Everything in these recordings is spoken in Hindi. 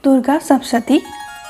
दुर्गा सप्तशती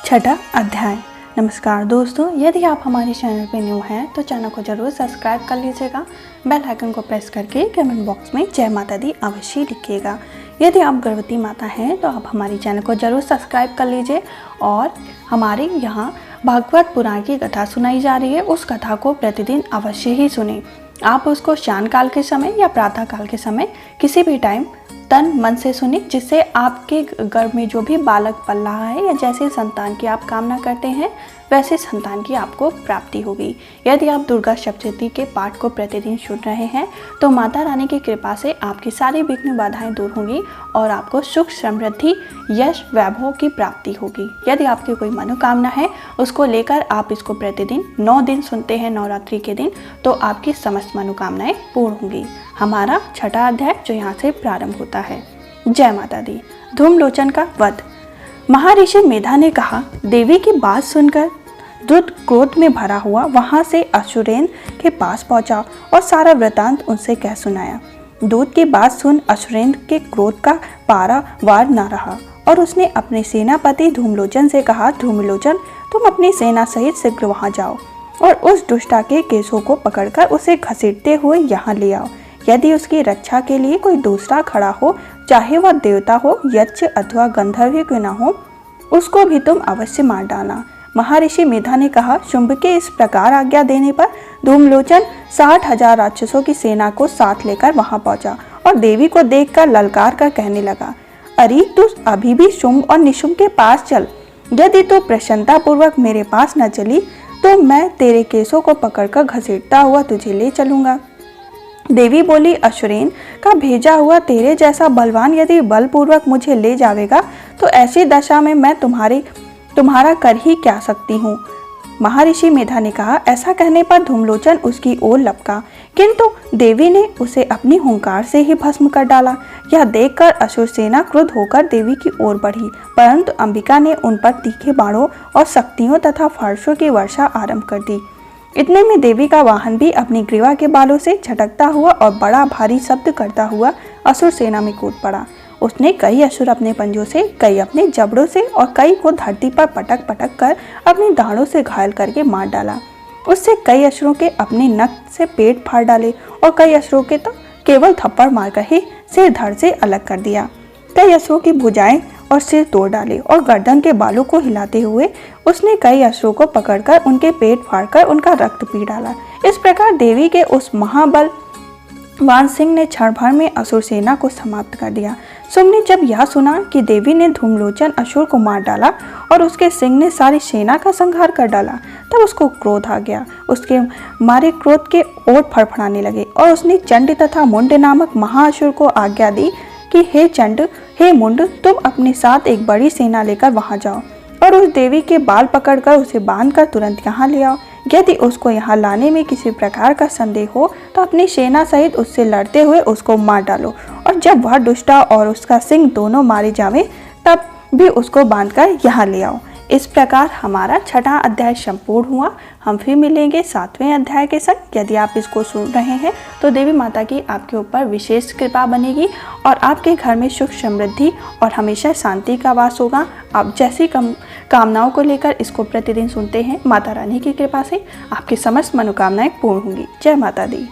छठा अध्याय। नमस्कार दोस्तों, यदि आप हमारे चैनल पर न्यू हैं तो चैनल को जरूर सब्सक्राइब कर लीजिएगा। बेल आइकन को प्रेस करके कमेंट बॉक्स में जय माता दी अवश्य लिखिएगा। यदि आप गर्भवती माता हैं तो आप हमारे चैनल को जरूर सब्सक्राइब कर लीजिए। और हमारे यहाँ भागवत पुराण की कथा सुनाई जा रही है, उस कथा को प्रतिदिन अवश्य ही सुनें। आप उसको शाम काल के समय या प्रातः काल के समय किसी भी टाइम तन मन से सुनिए, जिससे आपके गर्भ में जो भी बालक पल रहा है या जैसे संतान की आप कामना करते हैं वैसे संतान की आपको प्राप्ति होगी। यदि आप दुर्गा सप्तशती के पाठ को प्रतिदिन सुन रहे हैं तो माता रानी की कृपा से आपकी सारी विघ्न बाधाएं दूर होंगी और आपको सुख समृद्धि यश वैभव की प्राप्ति होगी। यदि आपकी कोई मनोकामना है उसको लेकर आप इसको प्रतिदिन 9 दिन सुनते हैं, नवरात्रि के दिन, तो आपकी समस्त मनोकामनाएं पूर्ण होंगी। हमारा छठा अध्याय जो यहाँ से प्रारंभ होता है। जय माता दी। धूमलोचन का वध। महर्षि मेधा ने कहा, देवी की बात सुनकर दूत क्रोध में भरा हुआ वहां से असुरेन के पास पहुंचा और सारा वृतांत उनसे कह सुनाया। दूत की बात सुन असुरेन के क्रोध का पारावार न रहा और उसने अपने सेनापति धूमलोचन से कहा, धूमलोचन, तुम अपनी सेना सहित शीघ्र वहां जाओ और उस दुष्टा के केसों को पकड़कर उसे घसीटते हुए यहाँ ले आओ। यदि उसकी रक्षा के लिए कोई दूसरा खड़ा हो, चाहे वह देवता हो, यक्ष अथवा गंधर्व ही क्यों न हो, उसको भी तुम अवश्य मार डालना। महर्षि मेधा ने कहा। शुंभ के इस प्रकार आज्ञा देने पर धूमलोचन 60,000 राक्षसों की सेना को साथ लेकर वहां पहुंचा और देवी को देखकर ललकार कर कहने लगा, अरे तू अभी भी शुंभ और निशुंभ के पास चल। यदि तू प्रसन्नता पूर्वक मेरे पास न चली तो मैं तेरे केसों को पकड़कर घसीटता हुआ तुझे ले चलूंगा। देवी बोली, असुरेन का भेजा हुआ तेरे जैसा बलवान यदि बलपूर्वक मुझे ले जावेगा तो ऐसी दशा में मैं तुम्हारा कर ही क्या सकती हूँ। महर्षि मेधा ने कहा। ऐसा कहने पर धूमलोचन उसकी ओर लपका, किंतु देवी ने उसे अपनी हुंकार से ही भस्म कर डाला। यह देखकर असुर सेना क्रुद्ध होकर देवी की ओर बढ़ी, परंतु अंबिका ने उन पर तीखे बाणों और शक्तियों तथा फर्शों की वर्षा आरंभ कर दी। इतने में देवी का वाहन भी अपनी ग्रीवा के बालों से झटकता हुआ और बड़ा भारी शब्द करता हुआ असुर सेना में कूद पड़ा। उसने कई असुर अपने पंजों से, कई अपने जबड़ों से और कई को धरती पर पटक पटक कर अपनी दाढ़ों से घायल करके मार डाला। उससे कई असुरों के अपने नख से पेट फाड़ डाले और कई असुरों के तो केवल थप्पड़ मारकर ही सिर धड़ से अलग कर दिया। कई असुरों की भुजाएं और सिर तोड़ डाले और गर्दन के बालों को हिलाते हुए उसने कई असुरों को पकड़कर उनके पेट फाड़कर उनका रक्त पी डाला। इस प्रकार देवी के उस महाबलवान सिंह ने क्षण भर में असुर सेना को समाप्त कर दिया। शुंभ ने जब यह सुना कि देवी ने धूमलोचन असुर को मार डाला और उसके सिंह ने सारी सेना का संहार कर डाला, तब उसको क्रोध आ गया। उसके मारे क्रोध के ओठ फड़फड़ाने लगे और उसने चंड तथा मुंड नामक महाअसुर को आज्ञा दी कि हे चंड, हे मुंड, तुम अपने साथ एक बड़ी सेना लेकर वहां जाओ और उस देवी के बाल पकड़कर उसे बांधकर तुरंत यहाँ ले आओ। यदि उसको यहाँ लाने में किसी प्रकार का संदेह हो तो अपनी सेना सहित उससे लड़ते हुए उसको मार डालो और जब वह दुष्टा और उसका सिंह दोनों मारे जावे तब भी उसको बांधकर यहाँ ले आओ। इस प्रकार हमारा छठा अध्याय संपूर्ण हुआ। हम फिर मिलेंगे 7वें अध्याय के संग। यदि आप इसको सुन रहे हैं तो देवी माता की आपके ऊपर विशेष कृपा बनेगी और आपके घर में सुख समृद्धि और हमेशा शांति का वास होगा। आप जैसी कामनाओं को लेकर इसको प्रतिदिन सुनते हैं, माता रानी की कृपा से आपकी समस्त मनोकामनाएं पूर्ण होंगी। जय माता दी।